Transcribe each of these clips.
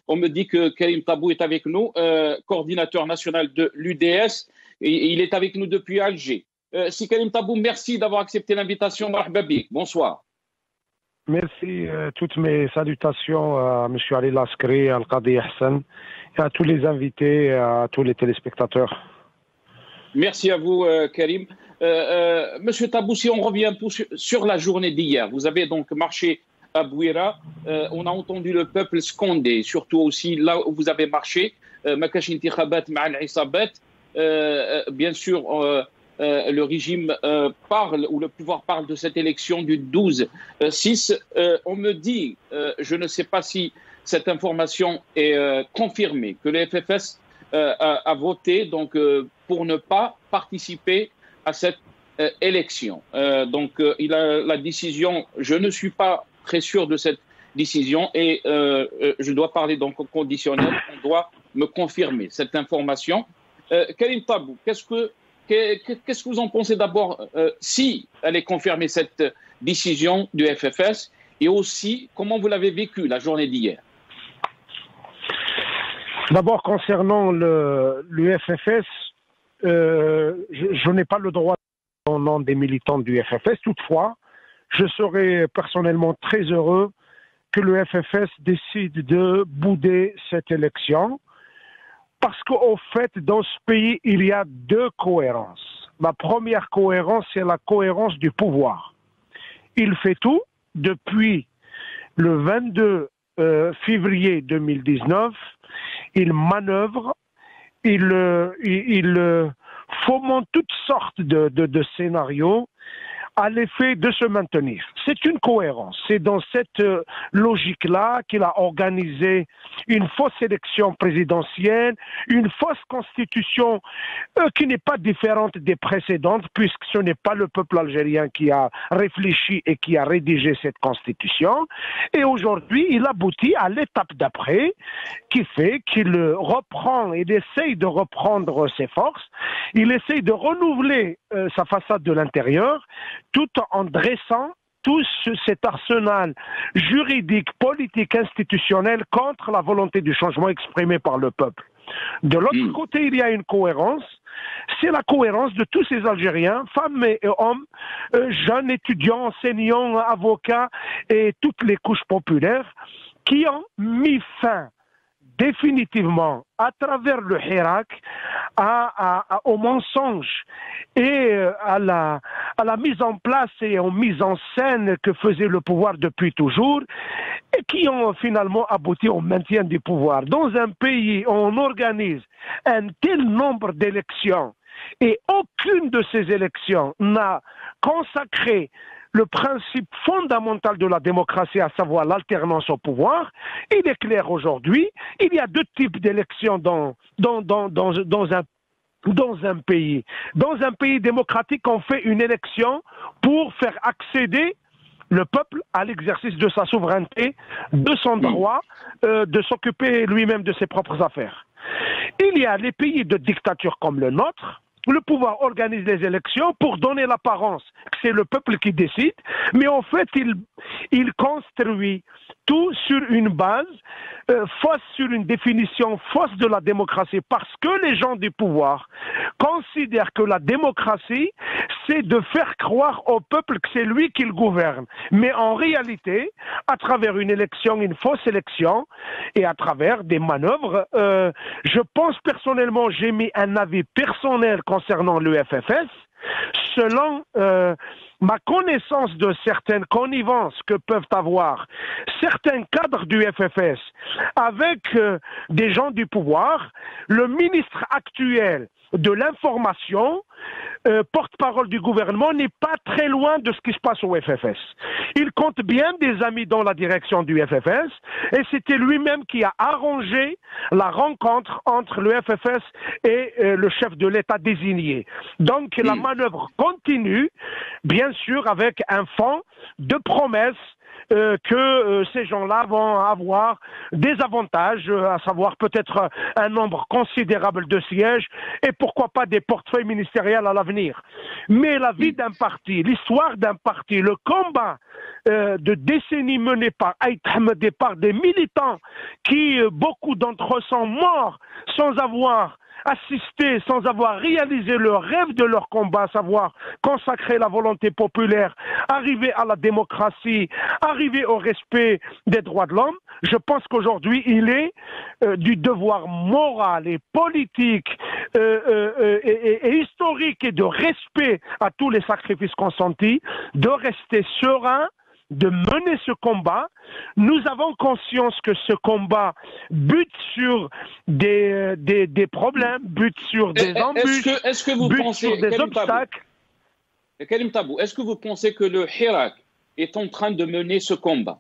On me dit que Karim Tabou est avec nous, coordinateur national de l'UDS, et il est avec nous depuis Alger. Si Karim Tabou, merci d'avoir accepté l'invitation. Marhaba bik. Bonsoir. Merci. Toutes mes salutations à M. Ali Laskri, à Al-Qadi Hassan, et à tous les invités, à tous les téléspectateurs. Merci à vous, Karim. Monsieur Tabou, si on revient un peu sur la journée d'hier, vous avez donc marché à Bouira. On a entendu le peuple sconder, surtout aussi là où vous avez marché, Makash Intikhabat Ma'al Isabat. Bien sûr, le régime parle, ou le pouvoir parle de cette élection du 12-6. On me dit, je ne sais pas si cette information est confirmée, que le FFS a voté donc, pour ne pas participer à cette élection. Donc, il a la décision, je ne suis pas très sûr de cette décision et je dois parler donc au conditionnel, on doit me confirmer cette information. Karim Tabou, qu'est-ce que vous en pensez d'abord si elle est confirmée cette décision du FFS et aussi comment vous l'avez vécu la journée d'hier? D'abord, concernant le FFS, je n'ai pas le droit au nom des militants du FFS. Toutefois, je serais personnellement très heureux que le FFS décide de bouder cette élection parce qu'au fait, dans ce pays, il y a deux cohérences. La première cohérence, c'est la cohérence du pouvoir. Il fait tout depuis le 22 février 2019. Il manœuvre, il fomente toutes sortes de scénarios à l'effet de se maintenir. C'est une cohérence. C'est dans cette logique-là qu'il a organisé une fausse élection présidentielle, une fausse constitution qui n'est pas différente des précédentes, puisque ce n'est pas le peuple algérien qui a réfléchi et qui a rédigé cette constitution. Et aujourd'hui, il aboutit à l'étape d'après, qui fait qu'il reprend, il essaye de reprendre ses forces, il essaye de renouveler sa façade de l'intérieur, tout en dressant tout cet arsenal juridique, politique, institutionnel contre la volonté du changement exprimée par le peuple. De l'autre côté, il y a une cohérence, c'est la cohérence de tous ces Algériens, femmes et hommes, jeunes étudiants, enseignants, avocats et toutes les couches populaires qui ont mis fin définitivement à travers le Hirak au mensonge et à la mise en place et aux mises en scène que faisait le pouvoir depuis toujours et qui ont finalement abouti au maintien du pouvoir. Dans un pays où on organise un tel nombre d'élections et aucune de ces élections n'a consacré le principe fondamental de la démocratie, à savoir l'alternance au pouvoir, il est clair aujourd'hui, il y a deux types d'élections dans un pays. Dans un pays démocratique, on fait une élection pour faire accéder le peuple à l'exercice de sa souveraineté, de son droit de s'occuper lui-même de ses propres affaires. Il y a les pays de dictature comme le nôtre. Le pouvoir organise les élections pour donner l'apparence que c'est le peuple qui décide, mais en fait, il construit tout sur une base fausse, sur une définition fausse de la démocratie, parce que les gens du pouvoir considèrent que la démocratie, c'est de faire croire au peuple que c'est lui qui le gouverne. Mais en réalité, à travers une élection, une fausse élection, et à travers des manœuvres, je pense personnellement, j'ai mis un avis personnel concernant le FFS, selon ma connaissance de certaines connivences que peuvent avoir certains cadres du FFS avec des gens du pouvoir, le ministre actuel de l'information, porte-parole du gouvernement, n'est pas très loin de ce qui se passe au FFS. Il compte bien des amis dans la direction du FFS et c'était lui-même qui a arrangé la rencontre entre le FFS et le chef de l'État désigné. Donc la manœuvre continue, bien sûr, avec un fond de promesses que ces gens-là vont avoir des avantages, à savoir peut-être un nombre considérable de sièges et pourquoi pas des portefeuilles ministériels à l'avenir. Mais la vie d'un parti, l'histoire d'un parti, le combat de décennies mené par Aït Ahmed et par des militants qui, beaucoup d'entre eux, sont morts sans avoir assisté, sans avoir réalisé le rêve de leur combat, à savoir consacrer la volonté populaire, arriver à la démocratie, arriver au respect des droits de l'homme. Je pense qu'aujourd'hui, il est du devoir moral et politique et historique et de respect à tous les sacrifices consentis, de rester serein, de mener ce combat. Nous avons conscience que ce combat bute sur des problèmes, bute sur des embûches, est-ce que vous bute pensez, sur des obstacles. Karim Tabou, est-ce que vous pensez que le Hirak est en train de mener ce combat?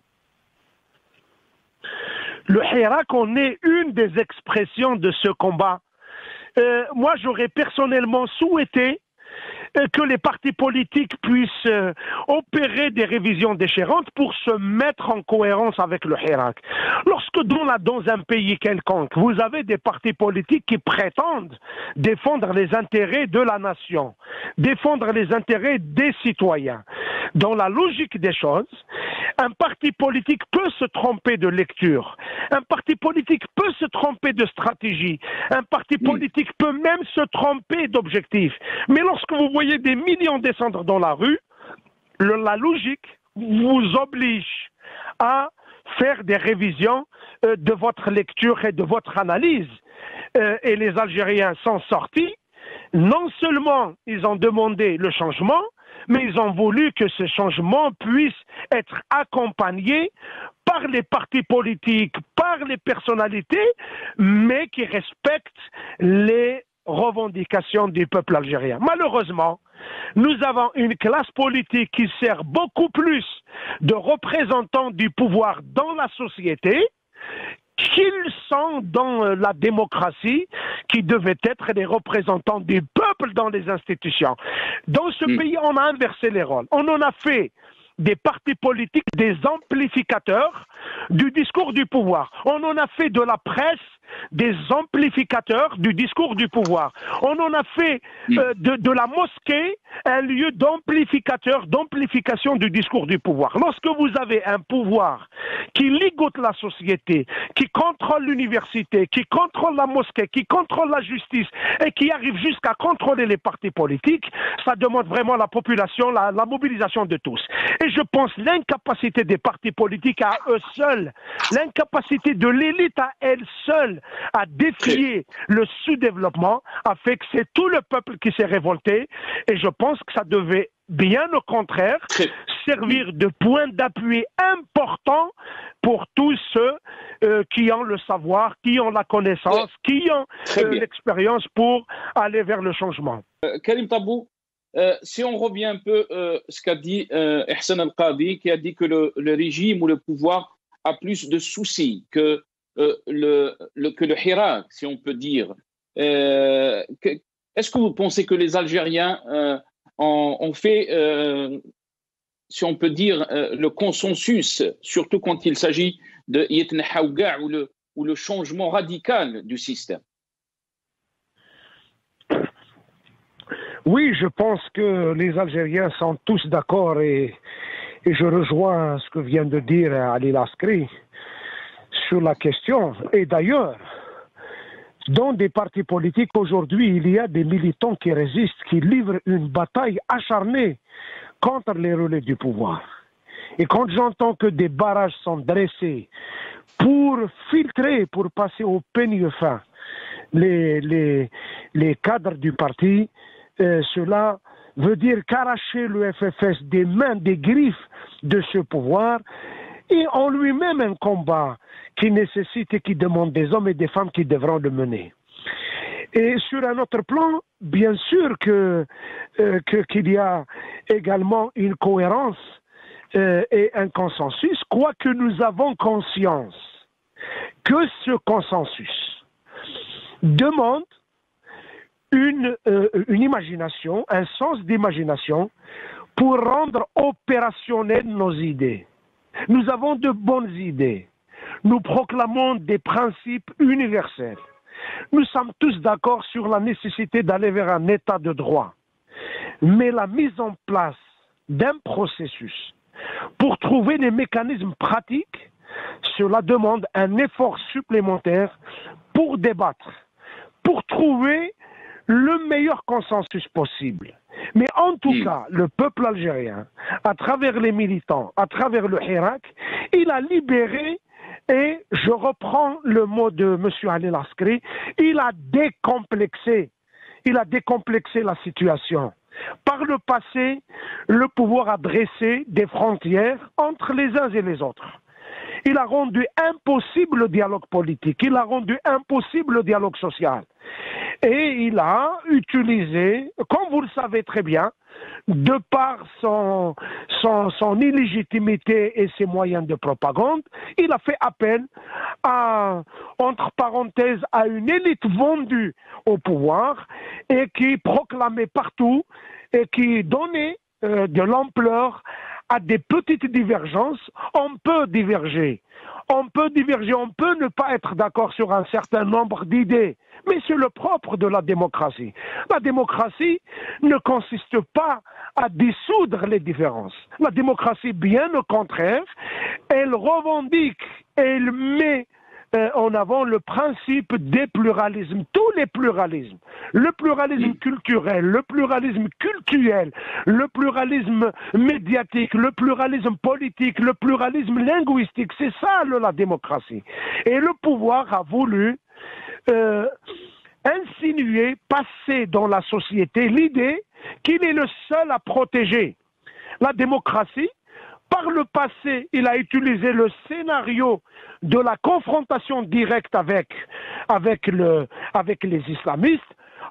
Le Hirak, on est une des expressions de ce combat. Moi, j'aurais personnellement souhaité que les partis politiques puissent opérer des révisions déchirantes pour se mettre en cohérence avec le Hirak. Lorsque dans un pays quelconque, vous avez des partis politiques qui prétendent défendre les intérêts de la nation, défendre les intérêts des citoyens, dans la logique des choses, un parti politique peut se tromper de lecture, un parti politique peut se tromper de stratégie, un parti politique peut même se tromper d'objectif. Mais lorsque vous voyez des millions descendre dans la rue, la logique vous oblige à faire des révisions de votre lecture et de votre analyse. Et les Algériens sont sortis. Non seulement ils ont demandé le changement, mais ils ont voulu que ce changement puisse être accompagné par les partis politiques, par les personnalités, mais qui respectent les revendications du peuple algérien. Malheureusement, nous avons une classe politique qui sert beaucoup plus de représentants du pouvoir dans la société qu'ils sont dans la démocratie, qui devaient être des représentants du peuple dans les institutions. Dans ce pays, on a inversé les rôles. On en a fait des partis politiques, des amplificateurs du discours du pouvoir. On en a fait de la presse des amplificateurs du discours du pouvoir. On en a fait de la mosquée un lieu d'amplification du discours du pouvoir. Lorsque vous avez un pouvoir qui ligote la société, qui contrôle l'université, qui contrôle la mosquée, qui contrôle la justice et qui arrive jusqu'à contrôler les partis politiques, ça demande vraiment la population, la mobilisation de tous. Et je pense l'incapacité des partis politiques à eux seuls, l'incapacité de l'élite à elle seule à défier le sous-développement a fait que c'est tout le peuple qui s'est révolté. Et je pense que ça devait, bien au contraire, servir de point d'appui important pour tous ceux qui ont le savoir, qui ont la connaissance, qui ont l'expérience pour aller vers le changement. Karim Tabou, si on revient un peu à ce qu'a dit Ihsan Al-Qadi, qui a dit que le régime ou le pouvoir a plus de soucis que le Hirak, si on peut dire. Est-ce que vous pensez que les Algériens ont fait, si on peut dire, le consensus, surtout quand il s'agit de Yetnehaouga ou le changement radical du système? Oui, je pense que les Algériens sont tous d'accord et je rejoins ce que vient de dire Ali Laskri sur la question. Et d'ailleurs, dans des partis politiques aujourd'hui, il y a des militants qui résistent, qui livrent une bataille acharnée contre les relais du pouvoir. Et quand j'entends que des barrages sont dressés pour filtrer, pour passer au peigne fin les cadres du parti, cela veut dire qu'arracher le FFS des mains, des griffes de ce pouvoir, et en lui-même un combat qui nécessite et qui demande des hommes et des femmes qui devront le mener. Et sur un autre plan, bien sûr qu'il y a également une cohérence et un consensus, quoique nous avons conscience que ce consensus demande une imagination, un sens d'imagination pour rendre opérationnelles nos idées. Nous avons de bonnes idées. Nous proclamons des principes universels. Nous sommes tous d'accord sur la nécessité d'aller vers un état de droit. Mais la mise en place d'un processus pour trouver des mécanismes pratiques, cela demande un effort supplémentaire pour débattre, pour trouver le meilleur consensus possible. Mais en tout cas, le peuple algérien, à travers les militants, à travers le Hirak, il a libéré, et je reprends le mot de M. Ali Laskri, il a décomplexé la situation. Par le passé, le pouvoir a dressé des frontières entre les uns et les autres. Il a rendu impossible le dialogue politique, il a rendu impossible le dialogue social. Et il a utilisé, comme vous le savez très bien, de par son illégitimité et ses moyens de propagande, il a fait appel à, entre parenthèses, à une élite vendue au pouvoir et qui proclamait partout et qui donnait de l'ampleur à des petites divergences. On peut diverger, on peut ne pas être d'accord sur un certain nombre d'idées, mais c'est le propre de la démocratie. La démocratie ne consiste pas à dissoudre les différences. La démocratie, bien au contraire, elle revendique, elle met en avant le principe des pluralismes, tous les pluralismes, le pluralisme culturel, le pluralisme cultuel, le pluralisme médiatique, le pluralisme politique, le pluralisme linguistique, c'est ça la démocratie. Et le pouvoir a voulu insinuer, passer dans la société l'idée qu'il est le seul à protéger la démocratie. Par le passé, il a utilisé le scénario de la confrontation directe avec les islamistes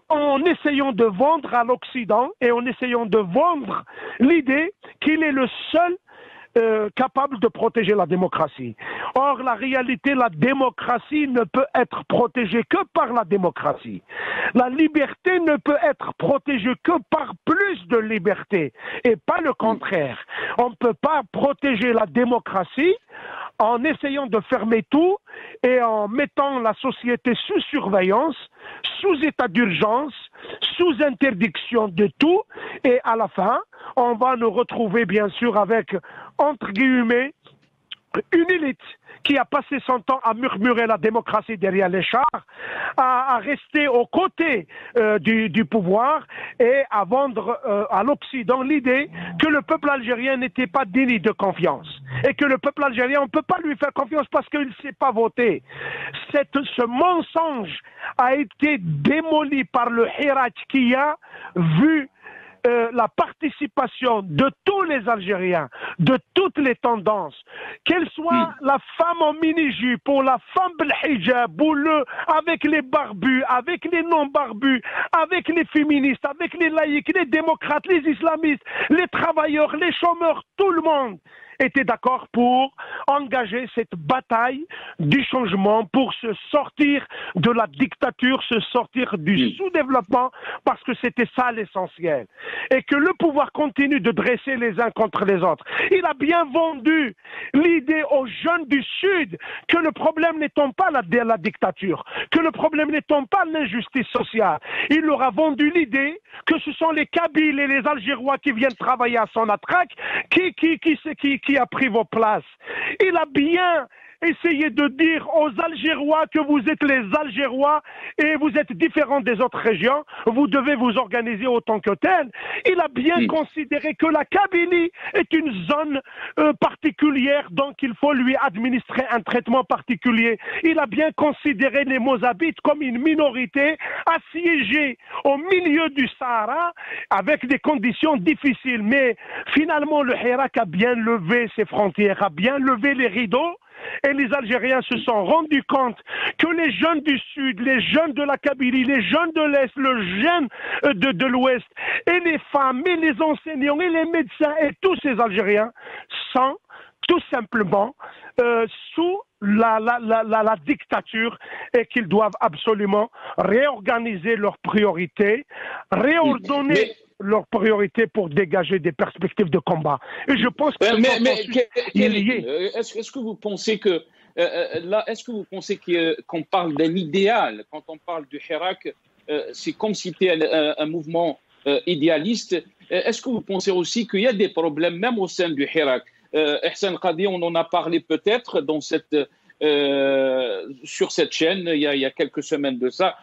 en essayant de vendre à l'Occident et en essayant de vendre l'idée qu'il est le seul capable de protéger la démocratie. Or, la réalité, la démocratie ne peut être protégée que par la démocratie. La liberté ne peut être protégée que par plus de liberté et pas le contraire. On ne peut pas protéger la démocratie en essayant de fermer tout et en mettant la société sous surveillance, sous état d'urgence, sous interdiction de tout, et à la fin, on va nous retrouver bien sûr avec, entre guillemets, une élite qui a passé son temps à murmurer la démocratie derrière les chars, à rester aux côtés du pouvoir et à vendre à l'Occident l'idée que le peuple algérien n'était pas digne de confiance. Et que le peuple algérien, on ne peut pas lui faire confiance parce qu'il ne sait pas voter. Ce mensonge a été démoli par le Hirak qui a vu la participation de tous les Algériens, de toutes les tendances, qu'elle soit la femme en mini-jupe ou la femme bel-hijab, ou avec les barbus, avec les non-barbus, avec les féministes, avec les laïcs, les démocrates, les islamistes, les travailleurs, les chômeurs, tout le monde était d'accord pour engager cette bataille du changement, pour se sortir de la dictature, se sortir du sous-développement, parce que c'était ça l'essentiel. Et que le pouvoir continue de dresser les uns contre les autres. Il a bien vendu l'idée aux jeunes du Sud que le problème n'étant pas la dictature, que le problème n'étant pas l'injustice sociale. Il leur a vendu l'idée que ce sont les Kabyles et les Algérois qui viennent travailler à son attraque qui a pris vos places. Il a bien essayé de dire aux Algérois que vous êtes les Algérois et vous êtes différents des autres régions, vous devez vous organiser autant que tel. Il a bien considéré que la Kabylie est une zone particulière, donc il faut lui administrer un traitement particulier. Il a bien considéré les Mozabites comme une minorité assiégée au milieu du Sahara avec des conditions difficiles. Mais finalement, le Hirak a bien levé ses frontières, a bien levé les rideaux. Et les Algériens se sont rendus compte que les jeunes du Sud, les jeunes de la Kabylie, les jeunes de l'Est, le jeune de l'Ouest, et les femmes, et les enseignants, et les médecins, et tous ces Algériens sont tout simplement sous la dictature et qu'ils doivent absolument réorganiser leurs priorités, réordonner leur priorité pour dégager des perspectives de combat. Et je pense que est-ce que vous pensez que là, est-ce que vous pensez qu'on parle d'un idéal quand on parle du Hirak? C'est comme si c'était un mouvement idéaliste. Est-ce que vous pensez aussi qu'il y a des problèmes même au sein du Hirak? Ihsan Qadi, on en a parlé peut-être dans sur cette chaîne il y a quelques semaines de ça,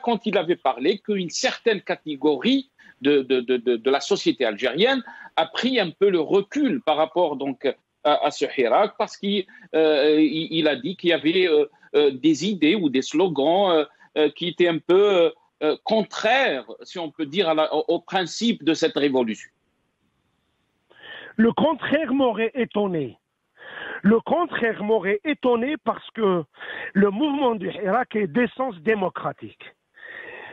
quand il avait parlé qu'une certaine catégorie de la société algérienne a pris un peu le recul par rapport donc à ce Hirak, parce qu'il a dit qu'il y avait des idées ou des slogans qui étaient un peu contraires, si on peut dire, au principe de cette révolution. Le contraire m'aurait étonné. Le contraire m'aurait étonné parce que le mouvement du Hirak est d'essence démocratique.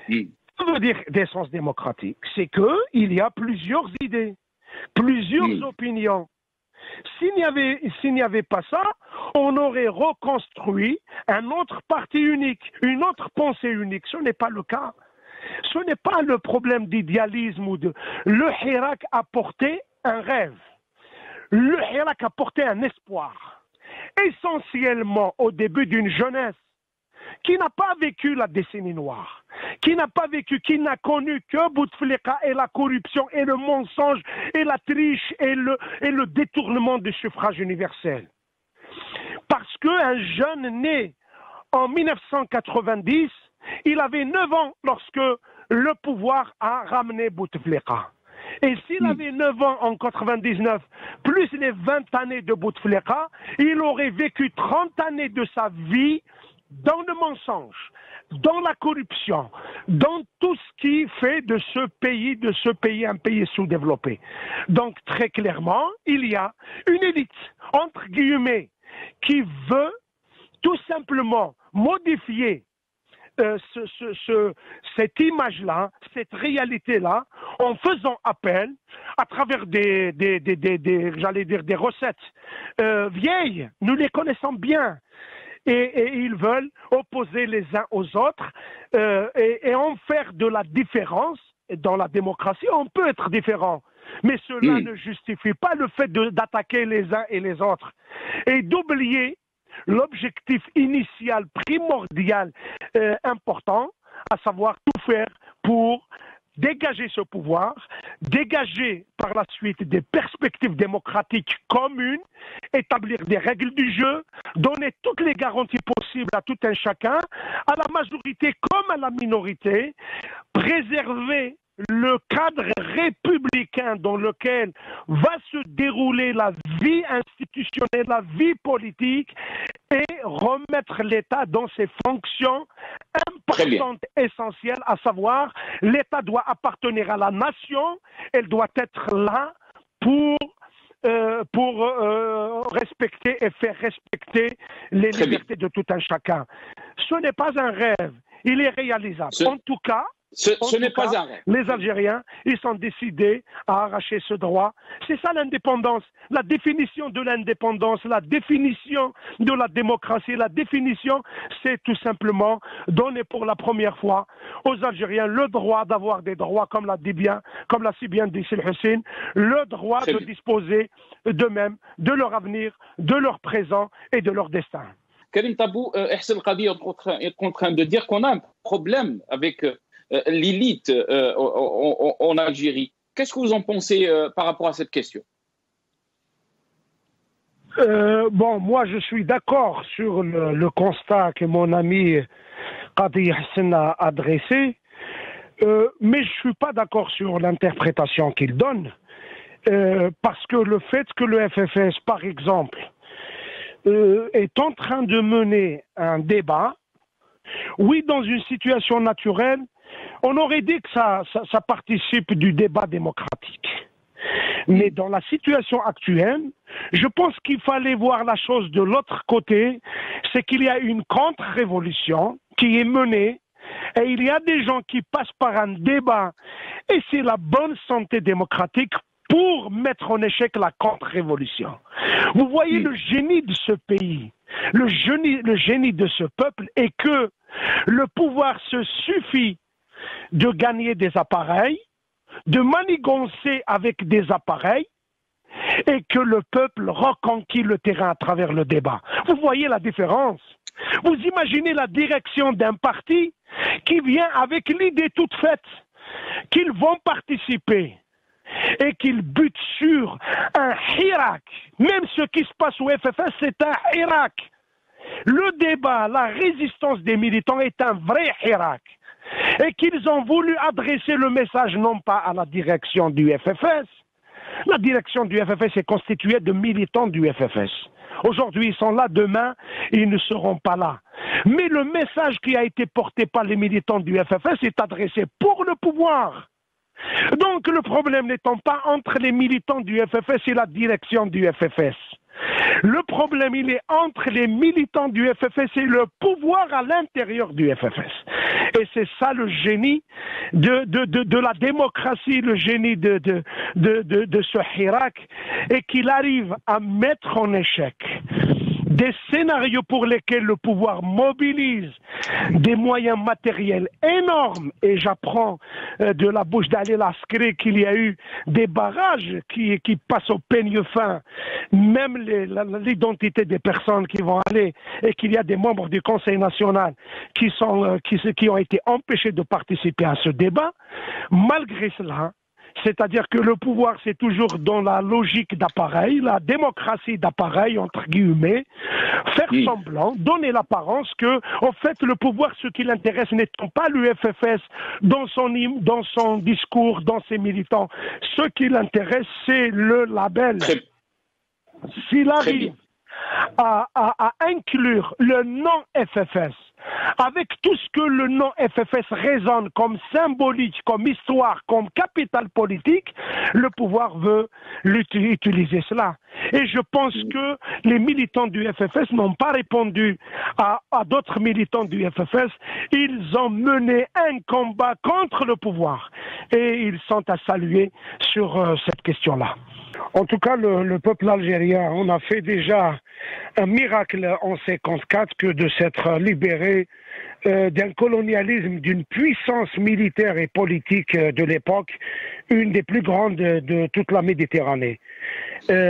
Ça veut dire d'essence démocratique, c'est qu'il y a plusieurs idées, plusieurs opinions. S'il n'y avait pas ça, on aurait reconstruit un autre parti unique, une autre pensée unique. Ce n'est pas le cas. Ce n'est pas le problème d'idéalisme ou de... Le Hirak a porté un rêve. Le Hirak a porté un espoir, essentiellement au début d'une jeunesse qui n'a pas vécu la décennie noire, qui n'a connu que Bouteflika et la corruption et le mensonge et la triche et le détournement du suffrage universel. Parce qu'un jeune né en 1990, il avait 9 ans lorsque le pouvoir a ramené Bouteflika. Et s'il avait 9 ans en 99, plus les 20 années de Bouteflika, il aurait vécu 30 années de sa vie dans le mensonge, dans la corruption, dans tout ce qui fait de ce pays un pays sous-développé. Donc très clairement, il y a une élite, entre guillemets, qui veut tout simplement modifier cette image-là, cette réalité-là, en faisant appel à travers j'allais dire des recettes vieilles, nous les connaissons bien. Et ils veulent opposer les uns aux autres et en faire de la différence. Dans la démocratie, on peut être différent, mais cela ne justifie pas le fait d'attaquer les uns et les autres et d'oublier l'objectif initial, primordial, important, à savoir tout faire pour dégager ce pouvoir, dégager par la suite des perspectives démocratiques communes, établir des règles du jeu, donner toutes les garanties possibles à tout un chacun, à la majorité comme à la minorité, préserver le cadre républicain dans lequel va se dérouler la vie institutionnelle, la vie politique, et remettre l'État dans ses fonctions importantes, essentielles, à savoir l'État doit appartenir à la nation, elle doit être là pour respecter et faire respecter les libertés de tout un chacun. Ce n'est pas un rêve, il est réalisable. En tout cas, ce n'est pas un rêve. Les Algériens, ils sont décidés à arracher ce droit. C'est ça l'indépendance, la définition de l'indépendance, la définition de la démocratie, la définition, c'est tout simplement donner pour la première fois aux Algériens le droit d'avoir des droits, comme l'a si bien dit Sil Hussein, le droit de disposer d'eux-mêmes, de leur avenir, de leur présent et de leur destin. Karim Tabou, Ihsan Qadi est en train de dire qu'on a un problème avec l'élite en Algérie. Qu'est-ce que vous en pensez par rapport à cette question? Moi je suis d'accord sur le constat que mon ami Qadi Hassan a adressé, mais je ne suis pas d'accord sur l'interprétation qu'il donne, parce que le fait que le FFS, par exemple, est en train de mener un débat, oui, dans une situation naturelle, on aurait dit que ça participe du débat démocratique. Mais dans la situation actuelle, je pense qu'il fallait voir la chose de l'autre côté, c'est qu'il y a une contre-révolution qui est menée et il y a des gens qui passent par un débat et c'est la bonne santé démocratique pour mettre en échec la contre-révolution. Vous voyez le génie de ce pays, le génie de ce peuple est que le pouvoir se suffit de gagner des appareils de manigancer avec des appareils et que le peuple reconquit le terrain à travers le débat. Vous voyez la différence? Vous imaginez la direction d'un parti qui vient avec l'idée toute faite qu'ils vont participer et qu'ils butent sur un hirak. Même ce qui se passe au FFS, c'est un hirak. Le débat, la résistance des militants est un vrai hirak. Et qu'ils ont voulu adresser le message non pas à la direction du FFS. La direction du FFS est constituée de militants du FFS. Aujourd'hui, ils sont là, demain, ils ne seront pas là. Mais le message qui a été porté par les militants du FFS est adressé pour le pouvoir. Donc le problème n'étant pas entre les militants du FFS et la direction du FFS. Le problème, il est entre les militants du FFS et le pouvoir à l'intérieur du FFS. Et c'est ça le génie de la démocratie, le génie de ce hirak, et qu'il arrive à mettre en échec des scénarios pour lesquels le pouvoir mobilise des moyens matériels énormes. Et j'apprends de la bouche d'Ali Laskri qu'il y a eu des barrages qui passent au peigne fin, même l'identité des personnes qui vont aller, et qu'il y a des membres du Conseil national qui ont été empêchés de participer à ce débat. Malgré cela, c'est-à-dire que le pouvoir, c'est toujours dans la logique d'appareil, la démocratie d'appareil, entre guillemets, faire semblant, donner l'apparence que, en fait, le pouvoir, ce qui l'intéresse n'étant pas l'UFFS dans son discours, dans ses militants, ce qui l'intéresse, c'est le label. S'il arrive à inclure le non-FFS, avec tout ce que le non-FFS résonne comme symbolique, comme histoire, comme capital politique, le pouvoir veut utiliser cela. Et je pense que les militants du FFS n'ont pas répondu à d'autres militants du FFS. Ils ont mené un combat contre le pouvoir. Et ils sont à saluer sur cette question-là. En tout cas, le peuple algérien, on a fait déjà un miracle en 1954 que de s'être libéré d'un colonialisme, d'une puissance militaire et politique de l'époque, une des plus grandes de toute la Méditerranée.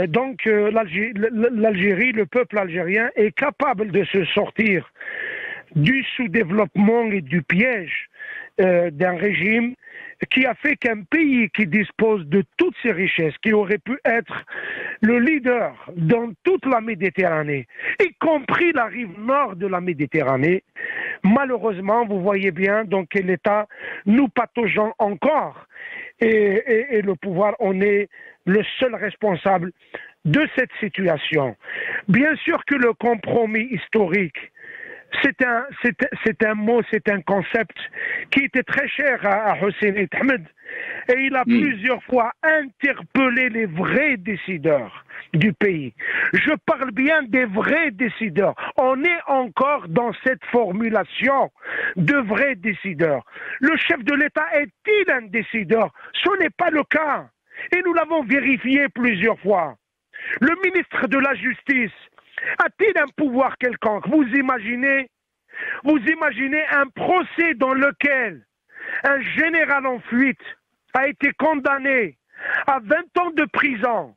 Donc l'Algérie, le peuple algérien est capable de se sortir du sous-développement et du piège d'un régime qui a fait qu'un pays qui dispose de toutes ces richesses, qui aurait pu être le leader dans toute la Méditerranée, y compris la rive nord de la Méditerranée, malheureusement, vous voyez bien dans quel état nous pataugeons encore. Et le pouvoir en est le seul responsable de cette situation. Bien sûr que le compromis historique, c'est un mot, c'est un concept qui était très cher à Hussein Ahmed, et il a plusieurs fois interpellé les vrais décideurs du pays. Je parle bien des vrais décideurs. On est encore dans cette formulation de vrais décideurs. Le chef de l'État est-il un décideur? Ce n'est pas le cas. Et nous l'avons vérifié plusieurs fois. Le ministre de la Justice a-t-il un pouvoir quelconque? Vous imaginez un procès dans lequel un général en fuite a été condamné à 20 ans de prison,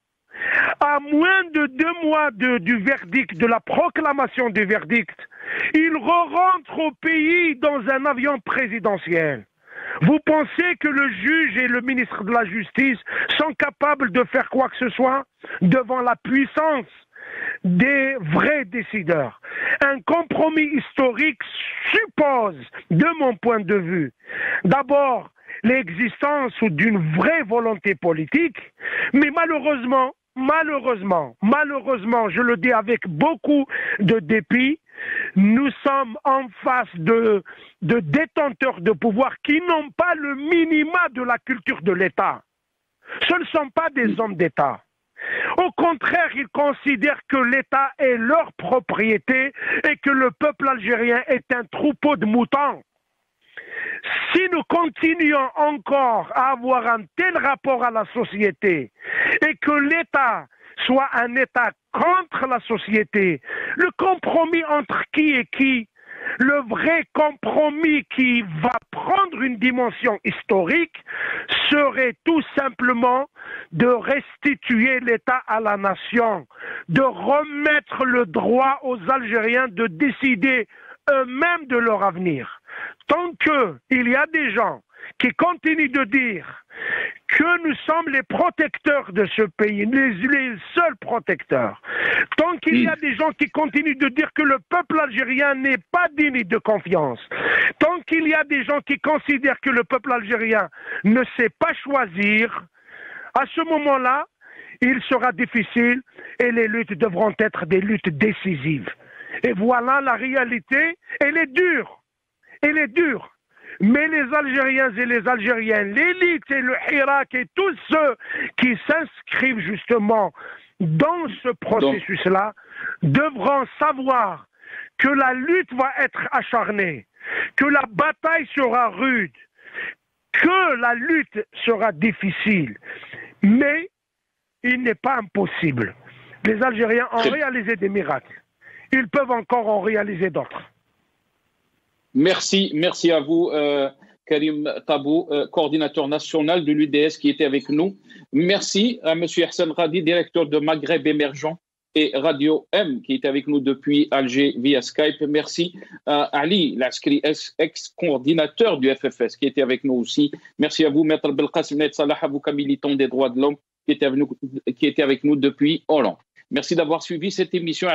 à moins de 2 mois du verdict, de la proclamation du verdict. Il rentre au pays dans un avion présidentiel. Vous pensez que le juge et le ministre de la Justice sont capables de faire quoi que ce soit devant la puissance des vrais décideurs? Un compromis historique suppose, de mon point de vue, d'abord l'existence d'une vraie volonté politique, mais malheureusement, je le dis avec beaucoup de dépit, nous sommes en face de détenteurs de pouvoir qui n'ont pas le minima de la culture de l'État. Ce ne sont pas des hommes d'État. Au contraire, ils considèrent que l'État est leur propriété et que le peuple algérien est un troupeau de moutons. Si nous continuons encore à avoir un tel rapport à la société et que l'État soit un État contre la société, le compromis entre qui et qui, le vrai compromis qui va prendre prendre une dimension historique serait tout simplement de restituer l'État à la nation, de remettre le droit aux Algériens de décider eux-mêmes de leur avenir. Tant qu'il y a des gens qui continuent de dire que nous sommes les protecteurs de ce pays, les seuls protecteurs, tant qu'il y a des gens qui continuent de dire que le peuple algérien n'est pas digne de confiance, tant qu'il y a des gens qui considèrent que le peuple algérien ne sait pas choisir, à ce moment-là, il sera difficile et les luttes devront être des luttes décisives. Et voilà la réalité, elle est dure. Elle est dure. Mais les Algériens et les Algériennes, l'élite et le Hirak et tous ceux qui s'inscrivent justement dans ce processus-là devront savoir que la lutte va être acharnée, que la bataille sera rude, que la lutte sera difficile. Mais il n'est pas impossible. Les Algériens ont réalisé des miracles. Ils peuvent encore en réaliser d'autres. Merci à vous, Karim Tabou, coordinateur national de l'UDS qui était avec nous. Merci à M. Hassan Radi, directeur de Maghreb Émergent et Radio M, qui était avec nous depuis Alger via Skype. Merci à Ali Laskri, ex-coordinateur du FFS, qui était avec nous aussi. Merci à vous, Maître Belkacem Net Salah, avocat militant des droits de l'homme, qui était avec nous depuis Hollande. Merci d'avoir suivi cette émission.